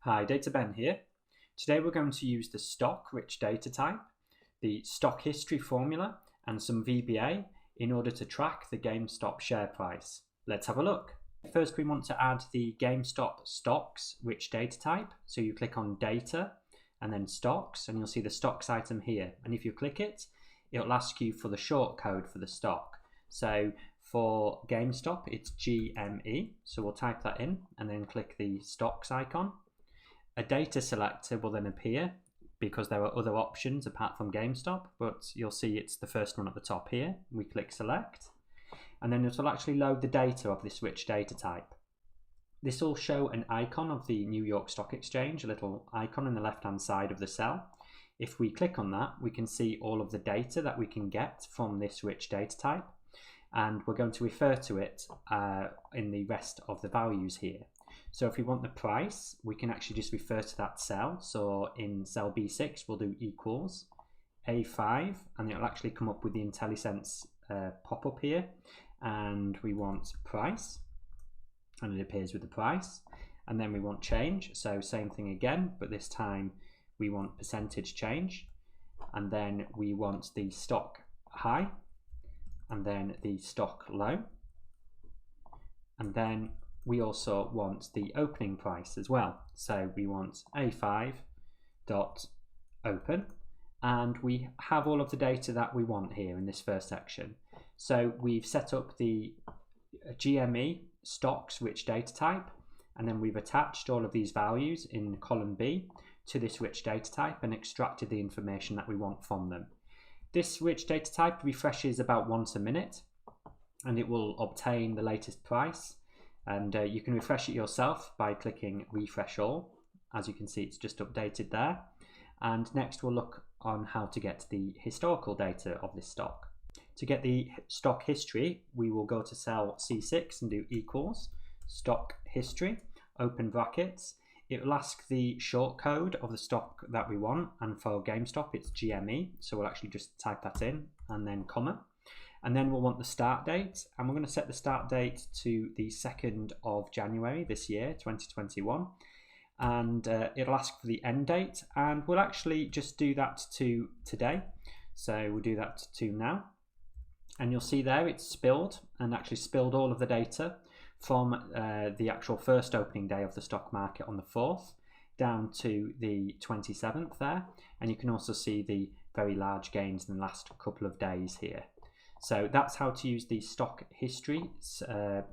Hi, Data Ben here. Today we're going to use the stock rich data type, the stock history formula, and some VBA in order to track the Gamestop share price. Let's have a look. First, we want to add the Gamestop stocks rich data type. So you click on data and then stocks, and you'll see the stocks item here. And if you click it, it'll ask you for the short code for the stock. So for Gamestop, it's GME. So we'll type that in and then click the stocks icon. A data selector will then appear because there are other options apart from Gamestop, but you'll see it's the first one at the top here. We click select, and then it will actually load the data of this rich data type. This will show an icon of the New York Stock Exchange, a little icon on the left hand side of the cell. If we click on that, we can see all of the data that we can get from this rich data type, and we're going to refer to it in the rest of the values here. So if we want the price, we can actually just refer to that cell. So in cell B6, we'll do equals A5, and it'll actually come up with the IntelliSense pop-up here. And we want price, and it appears with the price. And then we want change, so same thing again, but this time we want percentage change. And then we want the stock high, and then the stock low. And then we also want the opening price as well. So we want A5 dot open, and we have all of the data that we want here in this first section. So we've set up the GME stocks rich data type, and then we've attached all of these values in column B to this rich data type and extracted the information that we want from them. This rich data type refreshes about once a minute, and it will obtain the latest price. And you can refresh it yourself by clicking refresh all. As you can see, it's just updated there. And next we'll look on how to get the historical data of this stock. To get the stock history, we will go to cell C6 and do equals stock history, open brackets. It will ask the short code of the stock that we want, and for Gamestop it's GME, so we'll actually just type that in and then comma. And then we'll want the start date, and we're going to set the start date to the 2nd of January this year, 2021. And it'll ask for the end date, and we'll actually just do that to today. So we'll do that to now. And you'll see there it's spilled, and actually spilled all of the data from the actual first opening day of the stock market on the 4th down to the 27th there. And you can also see the very large gains in the last couple of days here. So that's how to use the stock history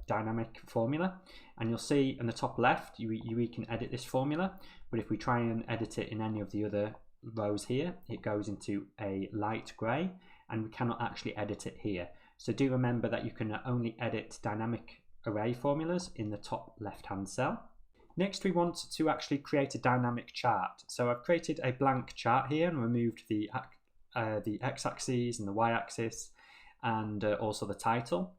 dynamic formula. And you'll see in the top left, we can edit this formula, but if we try and edit it in any of the other rows here, it goes into a light grey, and we cannot actually edit it here. So do remember that you can only edit dynamic array formulas in the top left hand cell. Next, we want to actually create a dynamic chart. So I've created a blank chart here and removed the x-axis and the y-axis, and also the title.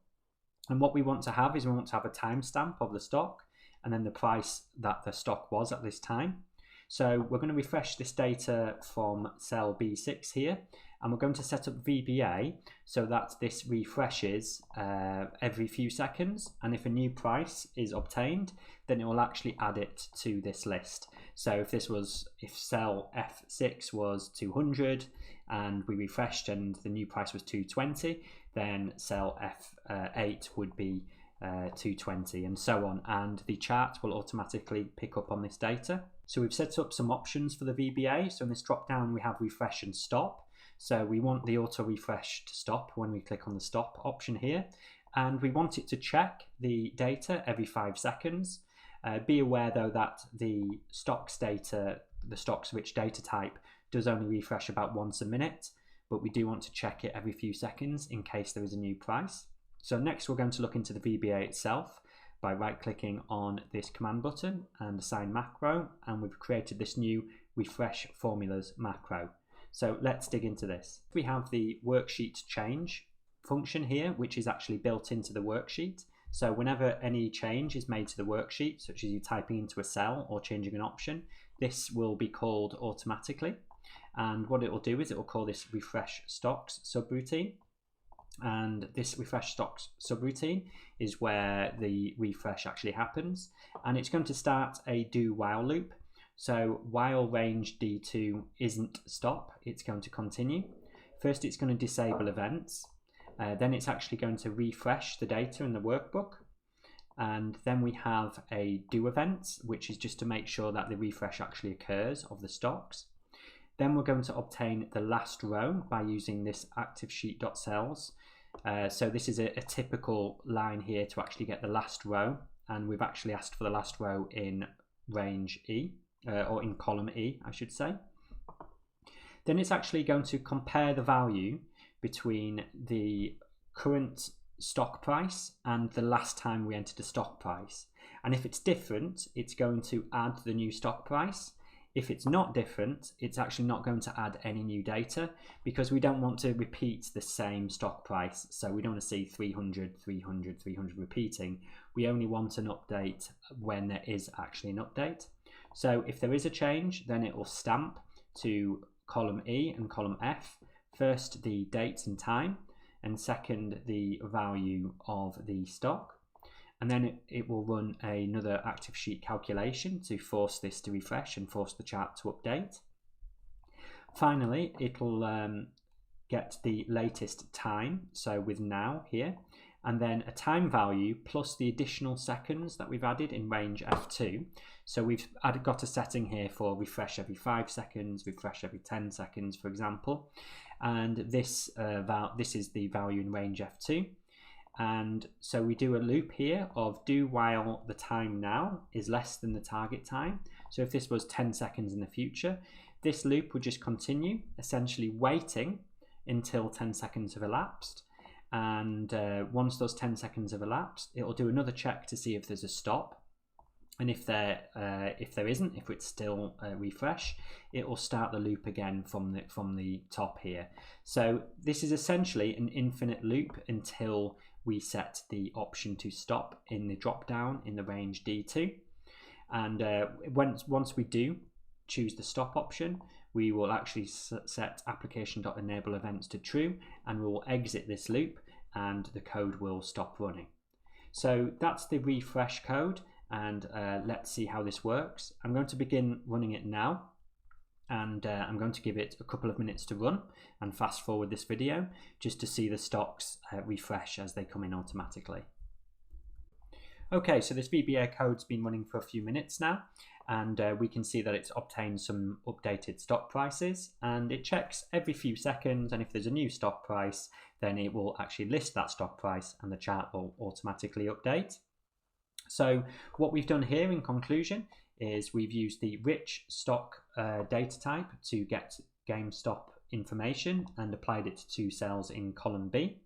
And what we want to have is we want to have a timestamp of the stock and then the price that the stock was at this time. So we're going to refresh this data from cell B6 here, and we're going to set up VBA so that this refreshes every few seconds, and if a new price is obtained, then it will actually add it to this list. So if cell F6 was 200 and we refreshed and the new price was 220, then cell F8 would be 220, and so on, and the chart will automatically pick up on this data. So we've set up some options for the VBA. So in this drop down we have refresh and stop. So we want the auto refresh to stop when we click on the stop option here, and we want it to check the data every 5 seconds. Be aware though that the stocks data, the stocks rich data type, does only refresh about once a minute, but we do want to check it every few seconds in case there is a new price. So next we're going to look into the VBA itself by right clicking on this command button and assign macro, and we've created this new refresh formulas macro. So let's dig into this. We have the worksheet change function here, which is actually built into the worksheet. So whenever any change is made to the worksheet, such as you typing into a cell or changing an option, this will be called automatically. And what it will do is it will call this refresh stocks subroutine. And this refresh stocks subroutine is where the refresh actually happens, and it's going to start a do while loop. So while range D2 isn't stop, it's going to continue. First, it's going to disable events. Then it's actually going to refresh the data in the workbook. And then we have a do event, which is just to make sure that the refresh actually occurs of the stocks. Then we're going to obtain the last row by using this ActiveSheet.cells. So this is a typical line here to actually get the last row, and we've actually asked for the last row in range E, or in column E, I should say. Then it's actually going to compare the value between the current stock price and the last time we entered a stock price. And if it's different, it's going to add the new stock price. If it's not different, it's actually not going to add any new data, because we don't want to repeat the same stock price. So we don't want to see 300, 300, 300 repeating. We only want an update when there is actually an update. So if there is a change, then it will stamp to column E and column F. First, the date and time, and second, the value of the stock. And then it will run another ActiveSheet calculation to force this to refresh and force the chart to update. Finally, it'll get the latest time, so with now here, and then a time value plus the additional seconds that we've added in range F2. So we've got a setting here for refresh every 5 seconds, refresh every 10 seconds, for example. And this is the value in range F2. And so we do a loop here of do while the time now is less than the target time. So if this was 10 seconds in the future, this loop would just continue, essentially waiting until 10 seconds have elapsed. And once those 10 seconds have elapsed, it will do another check to see if there's a stop. And if there isn't, if it's still refresh, it will start the loop again from the top here. So this is essentially an infinite loop until we set the option to stop in the drop down in the range D2. And once we do choose the stop option, we will actually set application.enable events to true, and we will exit this loop and the code will stop running. So that's the refresh code, and let's see how this works. I'm going to begin running it now, and I'm going to give it a couple of minutes to run and fast forward this video just to see the stocks refresh as they come in automatically. Okay, so this VBA code's been running for a few minutes now, and we can see that it's obtained some updated stock prices, and it checks every few seconds, and if there's a new stock price, then it will actually list that stock price and the chart will automatically update. So what we've done here in conclusion is we've used the rich stock data type to get Gamestop information and applied it to cells in column B.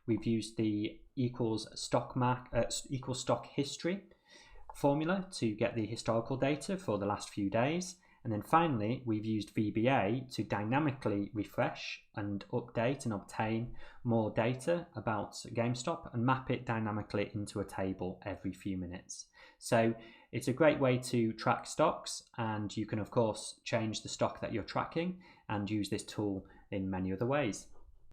We've used the equals stock history formula to get the historical data for the last few days. And then finally, we've used VBA to dynamically refresh and update and obtain more data about Gamestop and map it dynamically into a table every few minutes. So it's a great way to track stocks, and you can of course change the stock that you're tracking and use this tool in many other ways.